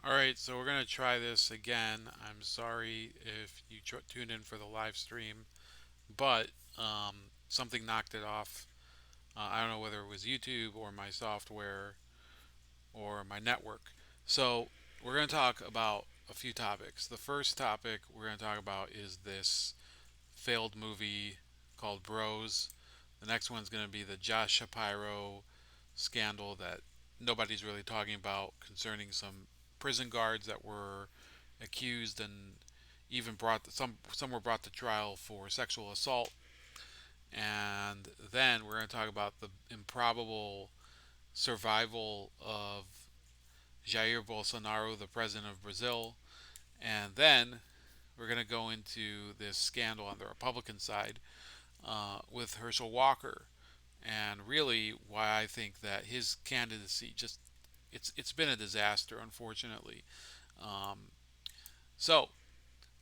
All right, so we're going to try this again. I'm sorry if you tuned in for the live stream, but something knocked it off. I don't know whether it was YouTube or my software or my network. So we're going to talk about a few topics. The first topic we're going to talk about is this failed movie called Bros. The next one's going to be the Josh Shapiro scandal that nobody's really talking about concerning some prison guards that were accused and even some were brought to trial for sexual assault. And then we're going to talk about the improbable survival of Jair Bolsonaro, the president of Brazil. And then we're going to go into this scandal on the Republican side with Herschel Walker, and really why I think that his candidacy just it's been a disaster, unfortunately. Um, so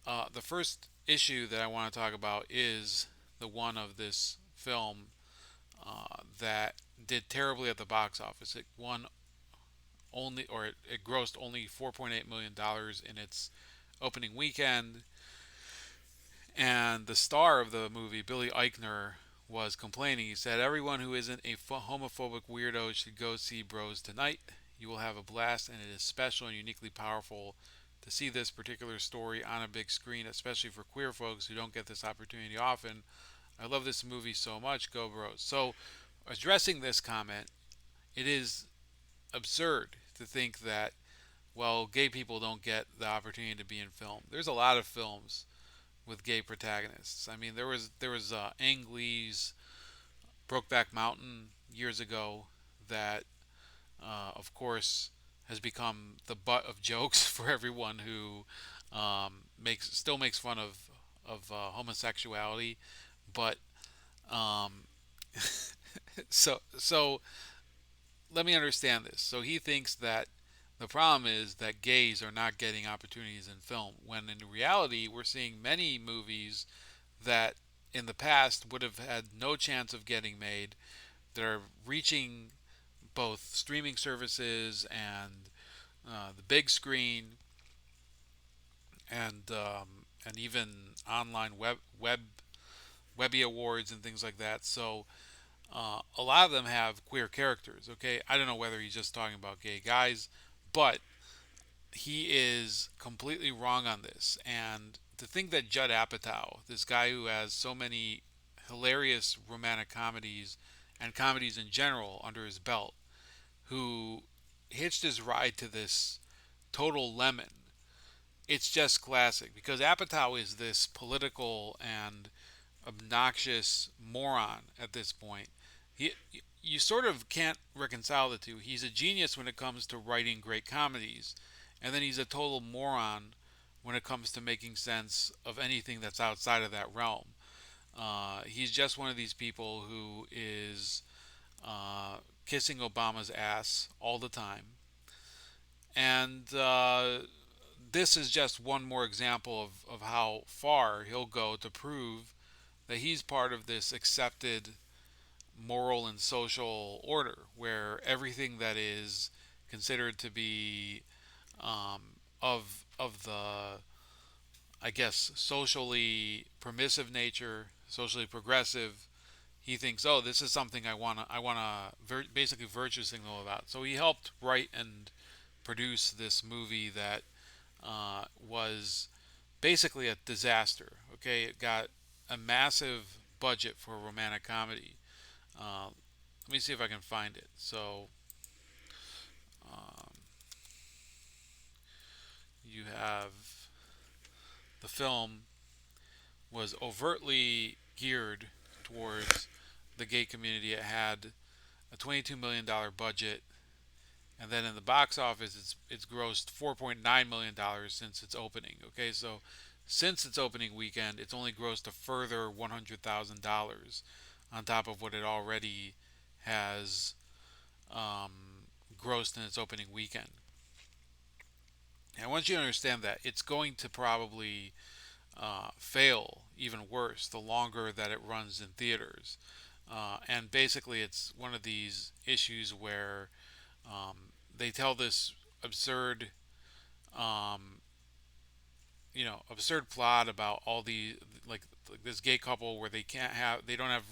the first issue that I want to talk about is the one of this film that did terribly at the box office. It won only, or it grossed only $4.8 million in its opening weekend, and the star of the movie, Billy Eichner, was complaining. He said, "Everyone who isn't a homophobic weirdo should go see Bros tonight. You will have a blast, and it is special and uniquely powerful to see this particular story on a big screen, especially for queer folks who don't get this opportunity often. I love this movie so much. Go Bros." So, addressing this comment, it is absurd to think that, well, gay people don't get the opportunity to be in film. There's a lot of films with gay protagonists. I mean, there was Ang Lee's Brokeback Mountain years ago that, of course, has become the butt of jokes for everyone who makes fun of homosexuality. But um, so let me understand this. So he thinks that the problem is that gays are not getting opportunities in film, when in reality we're seeing many movies that in the past would have had no chance of getting made, that are reaching both streaming services and the big screen, and even online webby awards and things like that. So a lot of them have queer characters. Okay, I don't know whether he's just talking about gay guys, but he is completely wrong on this. And to think that Judd Apatow, this guy who has so many hilarious romantic comedies and comedies in general under his belt, who hitched his ride to this Total Lemon, it's just classic because Apatow is this political and obnoxious moron at this point. He, you sort of can't reconcile the two. He's a genius when it comes to writing great comedies, and then he's a total moron when it comes to making sense of anything that's outside of that realm. He's just one of these people who is kissing Obama's ass all the time. And this is just one more example of how far he'll go to prove that he's part of this accepted moral and social order where everything that is considered to be um, of the, I guess, socially permissive nature, socially progressive, he thinks, oh, this is something I wanna basically virtue signal about. So he helped write and produce this movie that was basically a disaster. Okay, it got a massive budget for a romantic comedy. Let me see if I can find it. So um, you have the film was overtly geared towards the gay community. It had a $22 million budget, and then in the box office, it's grossed $4.9 million since its opening. Okay, so since its opening weekend, it's only grossed a further $100,000 on top of what it already has um, grossed in its opening weekend. And I want you to understand that it's going to probably fail even worse the longer that it runs in theaters. And basically, it's one of these issues where they tell this absurd um, absurd plot about all the like this gay couple where they don't have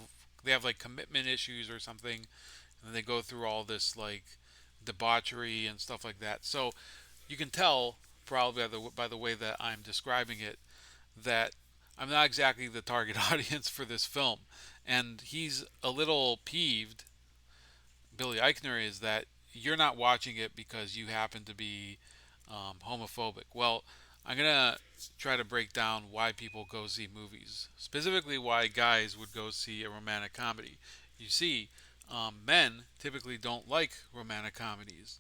they have like commitment issues or something, and they go through all this like debauchery and stuff like that. So you can tell probably by the way that I'm describing it that I'm not exactly the target audience for this film, and he's a little peeved. Billy Eichner is that you're not watching it because you happen to be homophobic. Well, I'm gonna try to break down why people go see movies, specifically why guys would go see a romantic comedy. You see, men typically don't like romantic comedies.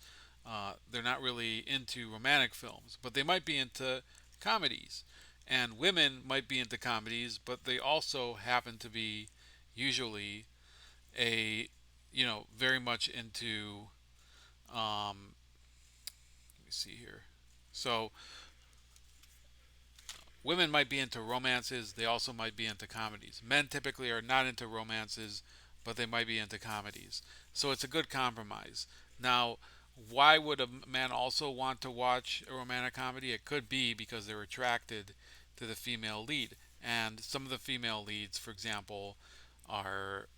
They're not really into romantic films, but they might be into comedies. And women might be into comedies, but they also happen to be usually a very much into let me see here. So women might be into romances, they also might be into comedies. Men typically are not into romances, but they might be into comedies. So it's a good compromise. Now, why would a man also want to watch a romantic comedy? It could be because they're attracted to the female lead. And some of the female leads, for example, are,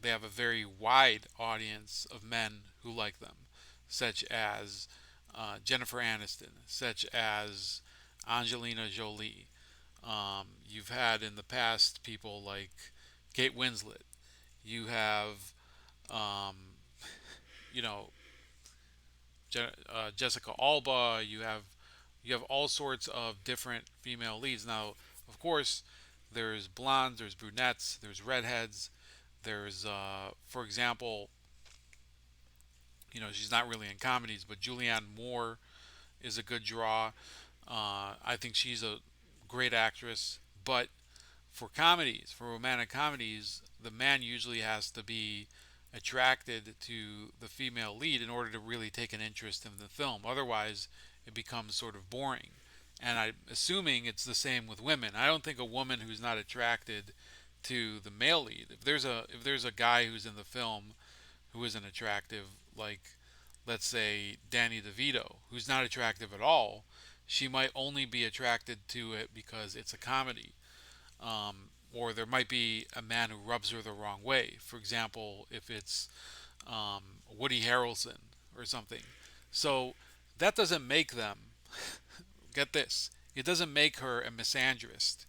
they have a very wide audience of men who like them, such as Jennifer Aniston, such as Angelina Jolie. You've had in the past people like Kate Winslet. You have, um, you know, Jessica Alba. You have all sorts of different female leads. Now, of course, there's blondes, there's brunettes, there's redheads. There's, for example, she's not really in comedies, but Julianne Moore is a good draw. I think she's a great actress, but for comedies, for romantic comedies, the man usually has to be attracted to the female lead in order to really take an interest in the film. Otherwise, it becomes sort of boring. And I'm assuming it's the same with women. I don't think a woman who's not attracted to the male lead, if there's a guy who's in the film who isn't attractive, like let's say Danny DeVito, who's not attractive at all, she might only be attracted to it because it's a comedy. Or there might be a man who rubs her the wrong way. For example, if it's Woody Harrelson or something. So that doesn't make them, get this, it doesn't make her a misandrist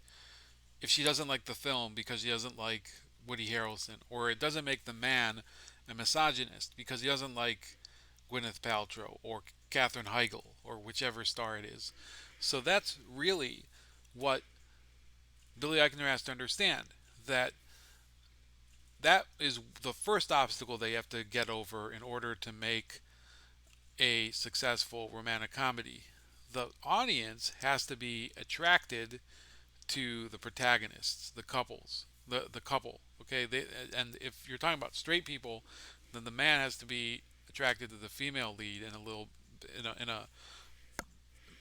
if she doesn't like the film because she doesn't like Woody Harrelson. Or it doesn't make the man a misogynist because he doesn't like Gwyneth Paltrow or Katherine Heigl or whichever star it is. So that's really what Billy Eichner has to understand, that that is the first obstacle they have to get over in order to make a successful romantic comedy. The audience has to be attracted to the protagonists, the couples, the couple. Okay, and if you're talking about straight people, then the man has to be attracted to the female lead in a little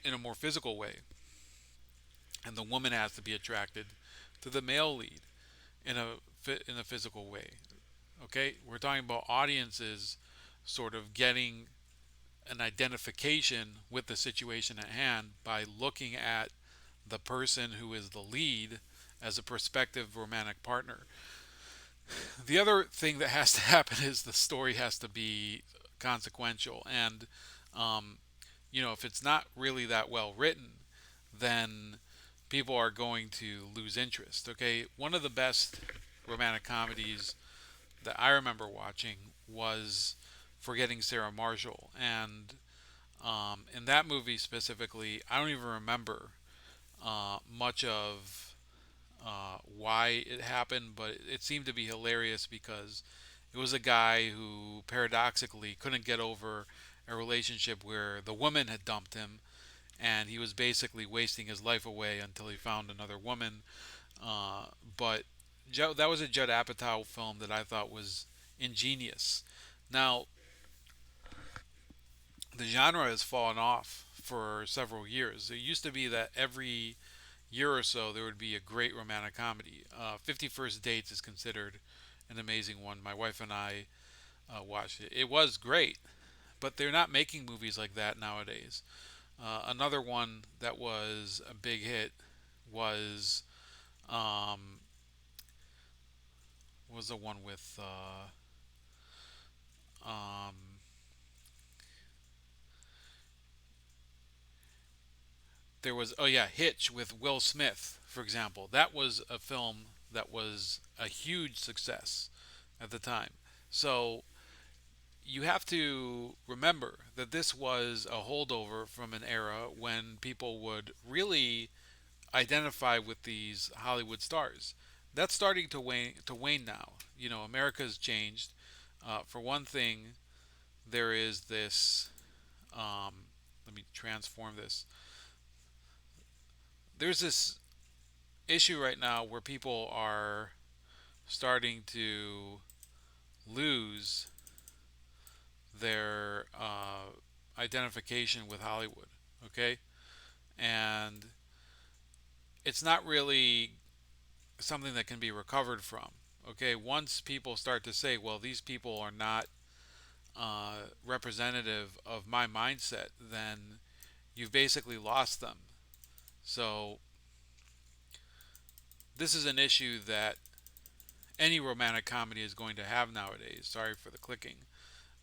in a more physical way, and the woman has to be attracted to the male lead in a physical way. Okay, we're talking about audiences sort of getting an identification with the situation at hand by looking at the person who is the lead as a prospective romantic partner. The other thing that has to happen is the story has to be consequential, and um, if it's not really that well written, then people are going to lose interest. Okay, one of the best romantic comedies that I remember watching was Forgetting Sarah Marshall, and in that movie specifically, I don't even remember much of why it happened, but it seemed to be hilarious because it was a guy who paradoxically couldn't get over a relationship where the woman had dumped him, and he was basically wasting his life away until he found another woman. But that was a Judd Apatow film that I thought was ingenious. Now, the genre has fallen off for several years. It used to be that every year or so there would be a great romantic comedy. 50 First Dates is considered an amazing one. My wife and I watched it. It was great, but they're not making movies like that nowadays. Another one that was a big hit was um, was the one with um, there was, oh yeah, Hitch with Will Smith, for example. That was a film that was a huge success at the time. So you have to remember that this was a holdover from an era when people would really identify with these Hollywood stars. That's starting to wane now. You know, America's changed. For one thing, there is this. Um, Let me transform this. There's this issue right now where people are starting to lose their identification with Hollywood. Okay, and it's not really something that can be recovered from. Okay, once people start to say, well, these people are not representative of my mindset, then you've basically lost them. So, this is an issue that any romantic comedy is going to have nowadays. Sorry for the clicking.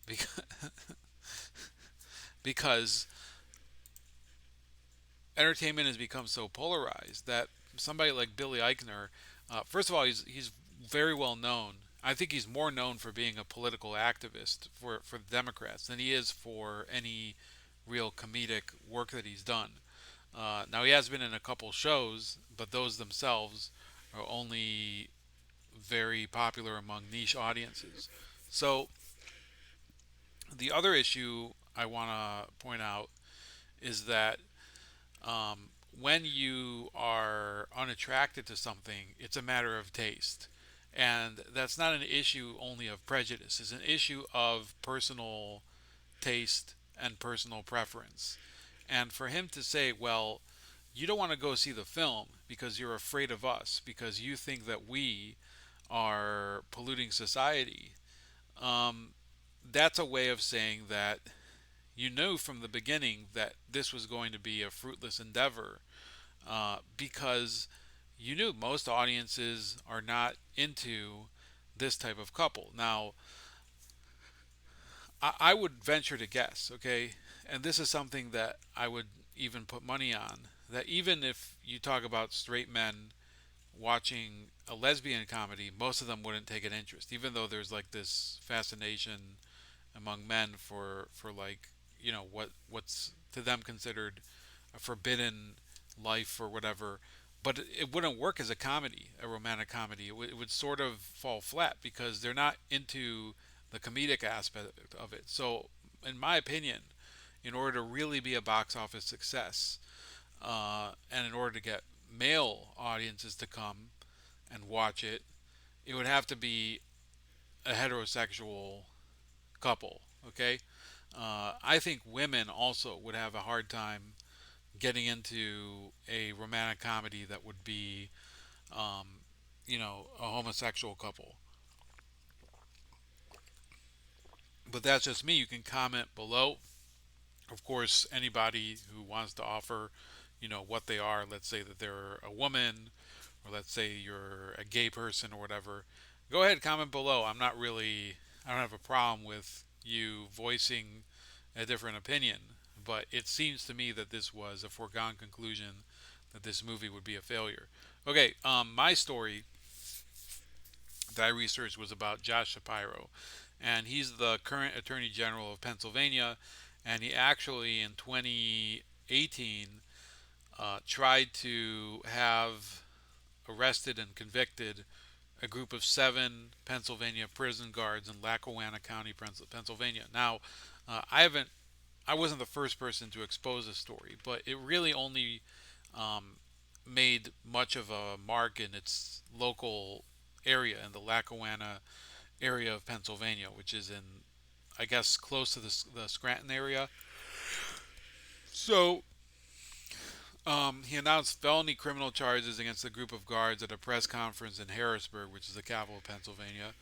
Because, because entertainment has become so polarized that somebody like Billy Eichner, first of all, he's very well known. I think he's more known for being a political activist for the Democrats than he is for any real comedic work that he's done. Now he has been in a couple shows, but those themselves are only very popular among niche audiences. So the other issue I want to point out is that um, when you are unattracted to something, it's a matter of taste. And that's not an issue only of prejudice, it's an issue of personal taste and personal preference. And for him to say, well, you don't want to go see the film because you're afraid of us, because you think that we are polluting society, um, that's a way of saying that you knew from the beginning that this was going to be a fruitless endeavor, because you knew most audiences are not into this type of couple. Now, I would venture to guess, okay, and this is something that I would even put money on, that even if you talk about straight men watching a lesbian comedy, most of them wouldn't take an interest, even though there's like this fascination among men for like, you know, what's to them considered a forbidden life or whatever. But it wouldn't work as a comedy, a romantic comedy. It would sort of fall flat because they're not into the comedic aspect of it. So, in my opinion, in order to really be a box office success, and in order to get male audiences to come and watch it, it would have to be a heterosexual couple. Okay, I think women also would have a hard time getting into a romantic comedy that would be, um, you know, a homosexual couple. But that's just me. You can comment below. Of course, anybody who wants to offer, you know, what they are, let's say that they're a woman, or let's say you're a gay person or whatever, go ahead, comment below. I don't have a problem with you voicing a different opinion, but it seems to me that this was a foregone conclusion that this movie would be a failure. Okay, my story that I researched was about Josh Shapiro, and he's the current Attorney General of Pennsylvania, and he actually in 2018 tried to have arrested and convicted a group of 7 Pennsylvania prison guards in Lackawanna County, Pennsylvania. Now, I wasn't the first person to expose this story, but it really only um, made much of a mark in its local area, in the Lackawanna area of Pennsylvania, which is in, I guess, close to the Scranton area. So, he announced felony criminal charges against a group of guards at a press conference in Harrisburg, which is the capital of Pennsylvania.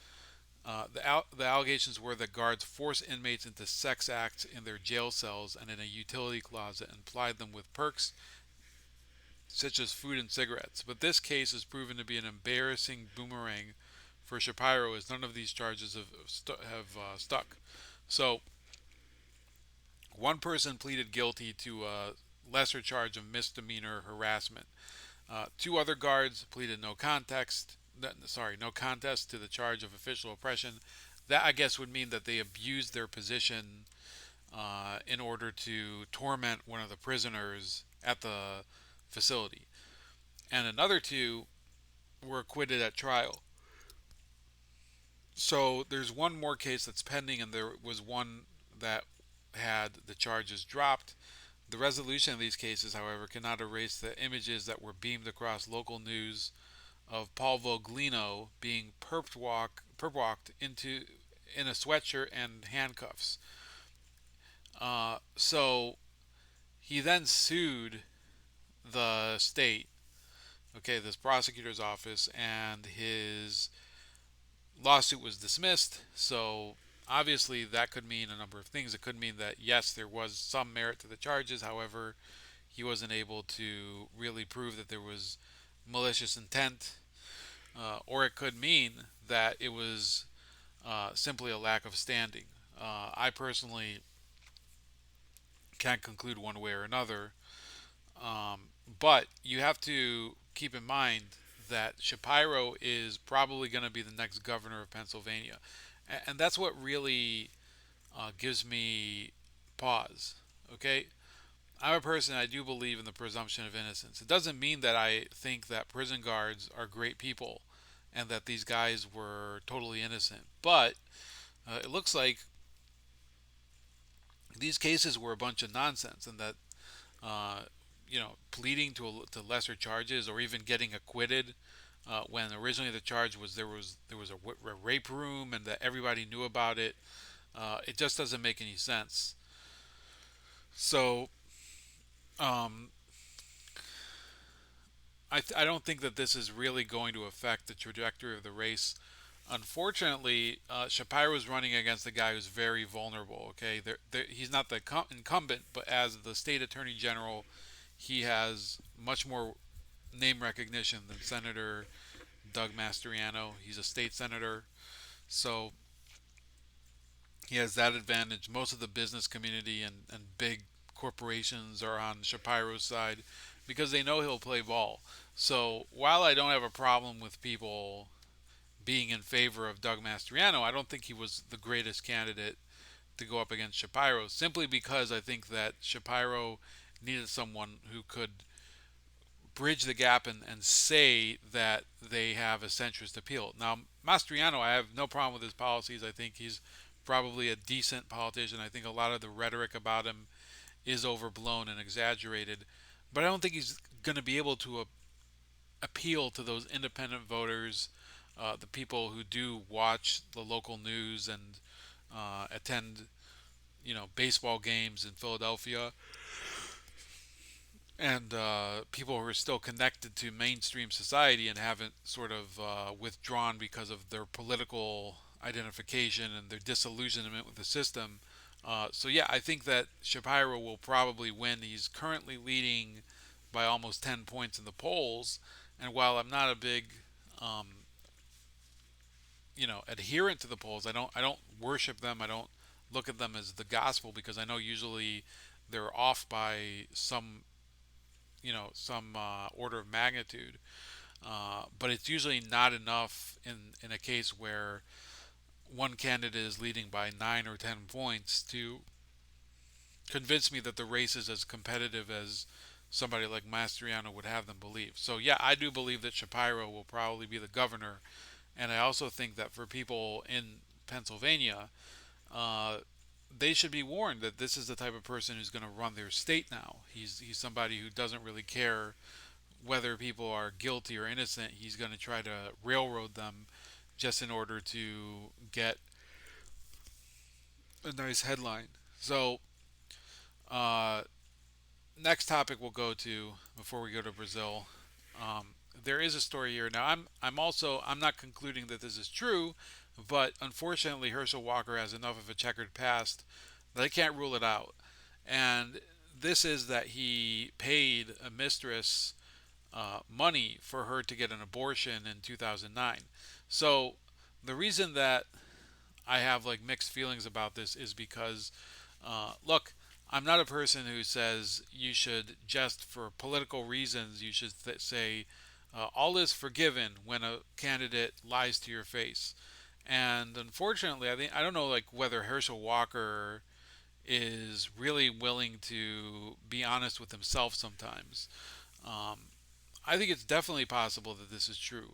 The allegations were that guards forced inmates into sex acts in their jail cells and in a utility closet and plied them with perks such as food and cigarettes. But this case has proven to be an embarrassing boomerang for Shapiro, as none of these charges have stuck. So, one person pleaded guilty to a lesser charge of misdemeanor harassment. Two other guards pleaded no contest to the charge of official oppression. That I guess would mean that they abused their position in order to torment one of the prisoners at the facility. And another two were acquitted at trial. So there's one more case that's pending, and there was one that had the charges dropped. The resolution of these cases, however, cannot erase the images that were beamed across local news of Paul Voglino being perp walked into in a sweatshirt and handcuffs. So he then sued the state, okay, this prosecutor's office, and his lawsuit was dismissed. So obviously that could mean a number of things. It could mean that yes, there was some merit to the charges. However, he wasn't able to really prove that there was malicious intent, or it could mean that it was simply a lack of standing. I personally can't conclude one way or another, but you have to keep in mind that Shapiro is probably going to be the next governor of Pennsylvania, and that's what really gives me pause. Okay, I'm a person, I do believe in the presumption of innocence. It doesn't mean that I think that prison guards are great people and that these guys were totally innocent, but it looks like these cases were a bunch of nonsense, and that uh, pleading to lesser charges or even getting acquitted when originally the charge was a rape room and that everybody knew about it. It just doesn't make any sense. So um, I don't think that this is really going to affect the trajectory of the race. Unfortunately, Shapiro is running against a guy who's very vulnerable. Okay, he's not the incumbent, but as the state attorney general, he has much more name recognition than Senator Doug Mastriano. He's a state senator, so he has that advantage. Most of the business community and big corporations are on Shapiro's side because they know he'll play ball. So while I don't have a problem with people being in favor of Doug Mastriano, I don't think he was the greatest candidate to go up against Shapiro, simply because I think that Shapiro needed someone who could bridge the gap and say that they have a centrist appeal. Now, Mastriano, I have no problem with his policies. I think he's probably a decent politician. I think a lot of the rhetoric about him is overblown and exaggerated, but I don't think he's going to be able to appeal to those independent voters, the people who do watch the local news and attend, baseball games in Philadelphia, and people who are still connected to mainstream society and haven't sort of withdrawn because of their political identification and their disillusionment with the system. So yeah, I think that Shapiro will probably win. He's currently leading by almost 10 points in the polls, and while I'm not a big um, adherent to the polls, I don't worship them. I don't look at them as the gospel because I know usually they're off by some order of magnitude. But it's usually not enough in a case where one candidate is leading by 9 or 10 points to convince me that the race is as competitive as somebody like Mastriano would have them believe. So yeah, I do believe that Shapiro will probably be the governor, and I also think that for people in Pennsylvania, uh, they should be warned that this is the type of person who's going to run their state now. He's somebody who doesn't really care whether people are guilty or innocent. He's going to try to railroad them just in order to get a nice headline. So, uh, next topic we'll go to before we go to Brazil. Um, there is a story here. Now, I'm not concluding that this is true, But unfortunately, Herschel Walker has enough of a checkered past that I can't rule it out. And this is that he paid a mistress money for her to get an abortion in 2009. So the reason that I have like mixed feelings about this is because, look, I'm not a person who says you should just for political reasons you should say all is forgiven when a candidate lies to your face. And unfortunately, I don't know like whether Herschel Walker is really willing to be honest with himself sometimes. Um, I think it's definitely possible that this is true.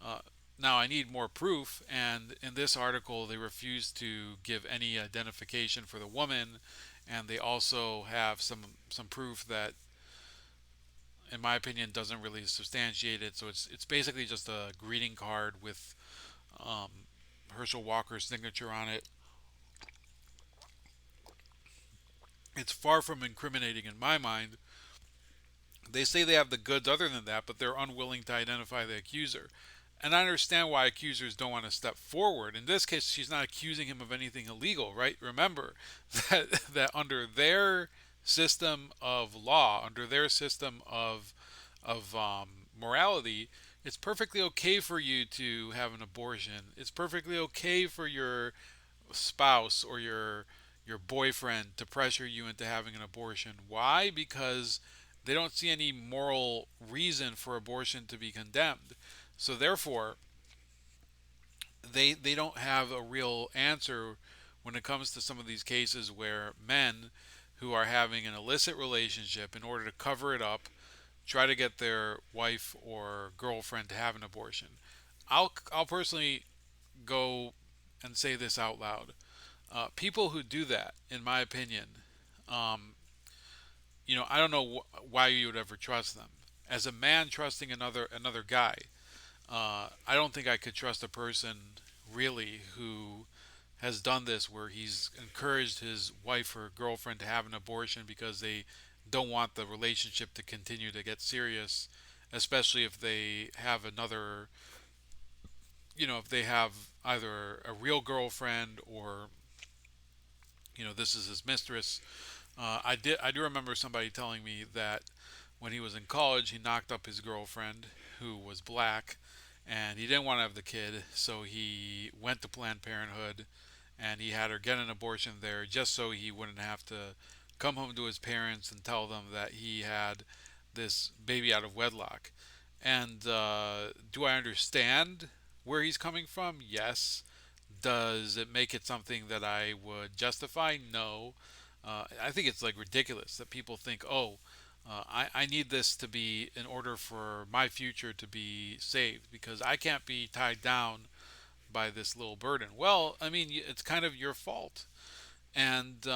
Uh, Now, I need more proof, and in this article, they refuse to give any identification for the woman, and they also have some proof that, in my opinion, doesn't really substantiate it. So it's basically just a greeting card with um, Herschel Walker's signature on it. It's far from incriminating in my mind. They say they have the goods other than that, but they're unwilling to identify the accuser. And I understand why accusers don't want to step forward. In this case, she's not accusing him of anything illegal, right? Remember that under their system of law, under their system of morality, it's perfectly okay for you to have an abortion. It's perfectly okay for your spouse or your boyfriend to pressure you into having an abortion. Why? Because they don't see any moral reason for abortion to be condemned. So therefore, they don't have a real answer when it comes to some of these cases where men who are having an illicit relationship in order to cover it up try to get their wife or girlfriend to have an abortion. I'll personally go and say this out loud. People who do that, in my opinion, um, I don't know why you would ever trust them. As a man trusting another guy, I don't think I could trust a person really who has done this, where he's encouraged his wife or girlfriend to have an abortion because they don't want the relationship to continue to get serious, especially if they have another, if they have either a real girlfriend or this is his mistress. I do remember somebody telling me that when he was in college, he knocked up his girlfriend who was black, and he didn't want to have the kid, so he went to Planned Parenthood, and he had her get an abortion there just so he wouldn't have to come home to his parents and tell them that he had this baby out of wedlock. And do I understand where he's coming from? Yes. Does it make it something that I would justify? No. I think it's like ridiculous that people think, oh, I need this to be in order for my future to be saved because I can't be tied down by this little burden. Well, I mean, it's kind of your fault. And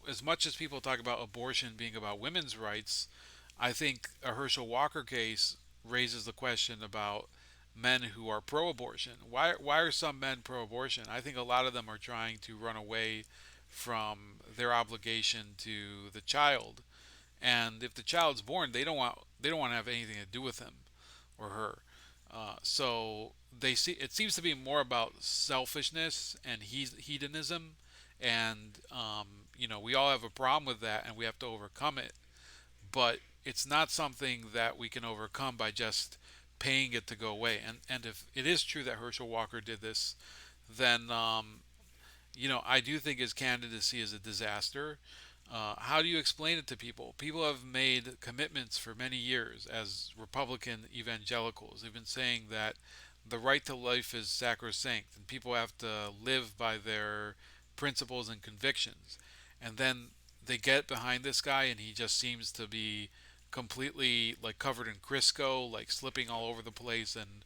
as much as people talk about abortion being about women's rights, I think a Herschel Walker case raises the question about men who are pro-abortion. Why are some men pro-abortion? I think a lot of them are trying to run away from their obligation to the child. And if the child's born, they don't want to have anything to do with him or her. So they see it seems to be more about selfishness and hedonism, and we all have a problem with that, and we have to overcome it. But it's not something that we can overcome by just paying it to go away. And if it is true that Herschel Walker did this, then I do think his candidacy is a disaster. How do you explain it to people? People have made commitments for many years as Republican evangelicals. They've been saying that the right to life is sacrosanct and people have to live by their principles and convictions. And then they get behind this guy and he just seems to be completely like covered in Crisco, like slipping all over the place. And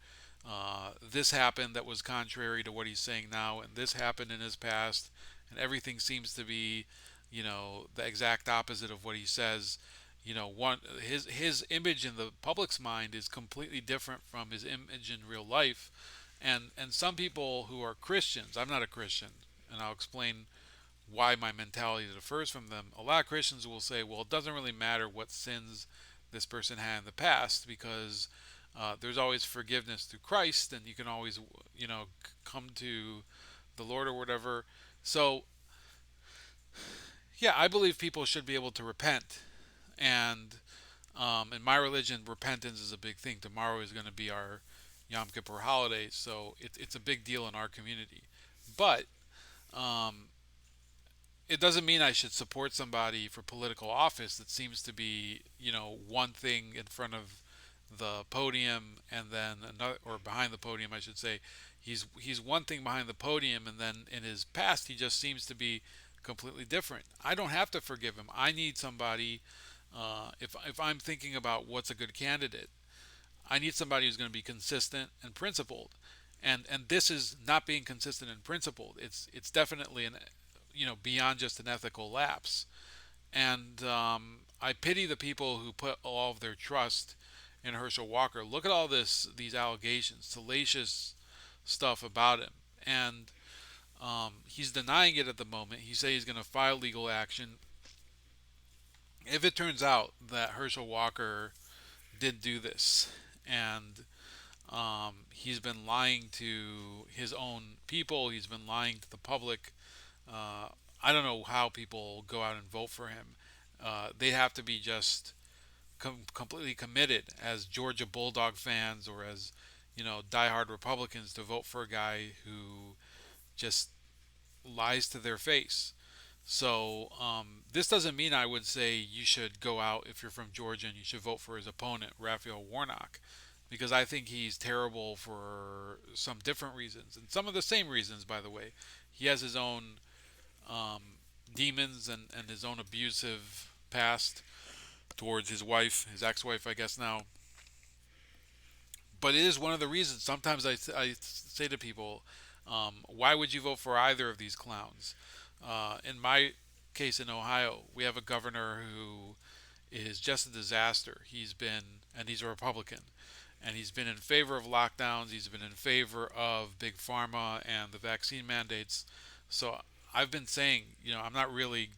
this happened that was contrary to what he's saying now, and this happened in his past, and everything seems to be, the exact opposite of what he says. One his image in the public's mind is completely different from his image in real life, and some people who are Christians, I'm not a Christian, and I'll explain why my mentality differs from them. A lot of Christians will say, well, it doesn't really matter what sins this person had in the past because There's always forgiveness through Christ, and you can always, come to the Lord or whatever. So, yeah, I believe people should be able to repent. And in my religion, repentance is a big thing. Tomorrow is going to be our Yom Kippur holiday, so it's a big deal in our community. But um, it doesn't mean I should support somebody for political office that seems to be, one thing in front of the podium and then another, or behind the podium, I should say. He's one thing behind the podium, and then in his past, he just seems to be completely different. I don't have to forgive him. I need somebody. If I'm thinking about what's a good candidate, I need somebody who's going to be consistent and principled. And this is not being consistent and principled. It's definitely an, beyond just an ethical lapse. And I pity the people who put all of their trust in Herschel Walker. Look at all these allegations, salacious stuff about him, and he's denying it at the moment. He says he's going to file legal action. If it turns out that Herschel Walker did do this, and he's been lying to his own people, he's been lying to the public. I don't know how people go out and vote for him. They have to be just completely committed as Georgia Bulldog fans or as diehard Republicans to vote for a guy who just lies to their face. So this doesn't mean I would say you should go out if you're from Georgia and you should vote for his opponent, Raphael Warnock, because I think he's terrible for some different reasons and some of the same reasons, by the way. He has his own um, demons and his own abusive past towards his wife, his ex-wife, I guess now. But it is one of the reasons. Sometimes I say to people, why would you vote for either of these clowns? In my case in Ohio, we have a governor who is just a disaster. And he's a Republican, and he's been in favor of lockdowns. He's been in favor of big pharma and the vaccine mandates. So I've been saying, I'm not really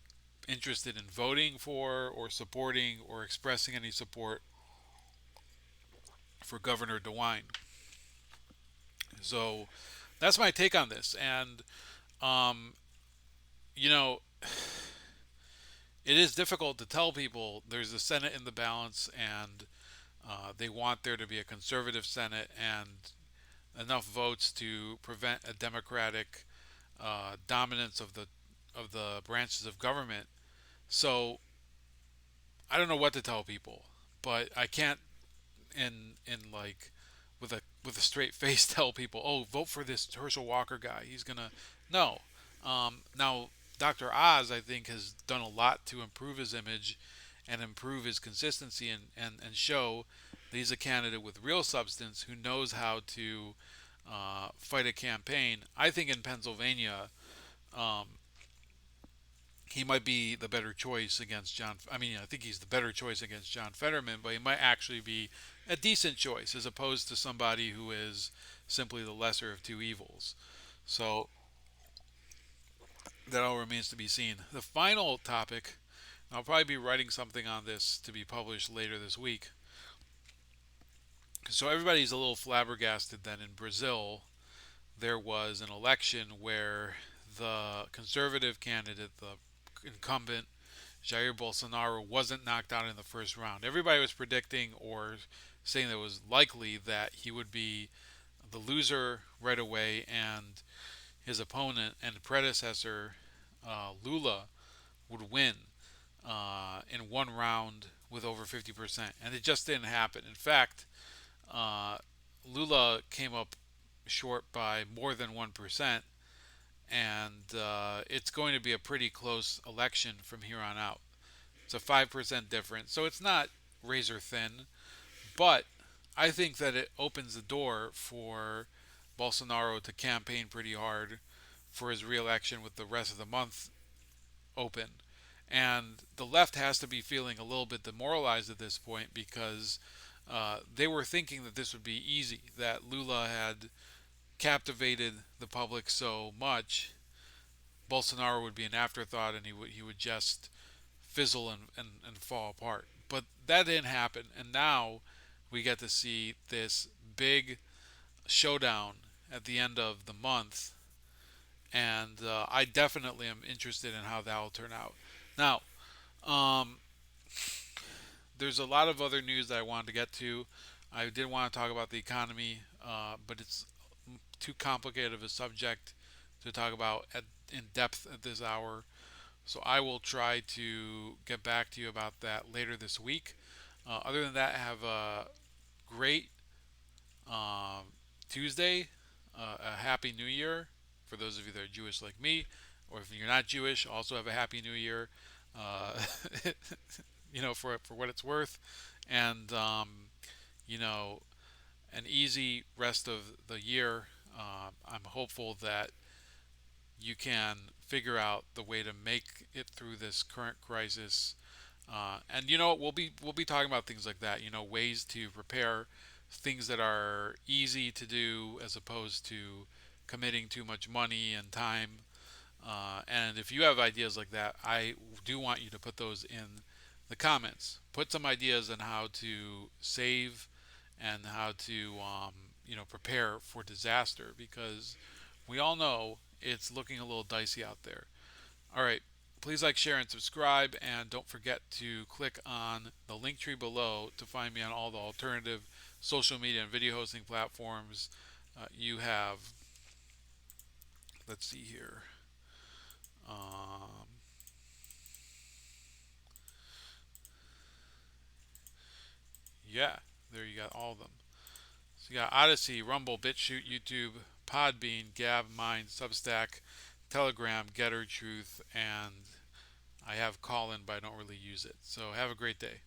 interested in voting for or supporting or expressing any support for Governor DeWine. So that's my take on this. And, um, you know, it is difficult to tell people there's a Senate in the balance and they want there to be a conservative Senate and enough votes to prevent a Democratic dominance of the branches of government. So I don't know what to tell people, but I can't in like with a straight face tell people, oh, vote for this Herschel Walker guy. He's gonna no. Now Dr. Oz, I think, has done a lot to improve his image and improve his consistency and show that he's a candidate with real substance who knows how to fight a campaign. I think in Pennsylvania, um, he might be the better choice against John. I mean, I think he's the better choice against John Fetterman, but he might actually be a decent choice as opposed to somebody who is simply the lesser of two evils. So that all remains to be seen. The final topic, I'll probably be writing something on this to be published later this week. So everybody's a little flabbergasted that in Brazil there was an election where the conservative candidate, the incumbent Jair Bolsonaro, wasn't knocked out in the first round. Everybody was predicting or saying that it was likely that he would be the loser right away, and his opponent and predecessor, Lula, would win in one round with over 50%. And it just didn't happen. In fact, uh, Lula came up short by more than 1%, and it's going to be a pretty close election from here on out. It's a 5% difference, so it's not razor thin, but I think that it opens the door for Bolsonaro to campaign pretty hard for his reelection with the rest of the month open. And the left has to be feeling a little bit demoralized at this point because they were thinking that this would be easy, that Lula had captivated the public so much, Bolsonaro would be an afterthought and he would just fizzle and fall apart. But that didn't happen. And now we get to see this big showdown at the end of the month, and I definitely am interested in how that will turn out. Now, um, there's a lot of other news that I wanted to get to. I did want to talk about the economy, but it's too complicated of a subject to talk about in depth at this hour. So I will try to get back to you about that later this week. Other than that, have a great um, Tuesday, a happy New Year for those of you that are Jewish like me, or if you're not Jewish, also have a happy New Year. Uh, for what it's worth, and you know, an easy rest of the year. I'm hopeful that you can figure out the way to make it through this current crisis. And we'll be talking about things like that. Ways to prepare, things that are easy to do as opposed to committing too much money and time. And if you have ideas like that, I do want you to put those in the comments. Put some ideas on how to save and how to prepare for disaster, because we all know it's looking a little dicey out there. All right. Please like, share, and subscribe, and don't forget to click on the link tree below to find me on all the alternative social media and video hosting platforms. You have, let's see here. Um, yeah, there you got all of them. So you got Odyssey, Rumble, BitChute, YouTube, Podbean, Gab, Mind, Substack, Telegram, Getter, Truth, and I have Callin, but I don't really use it. So have a great day.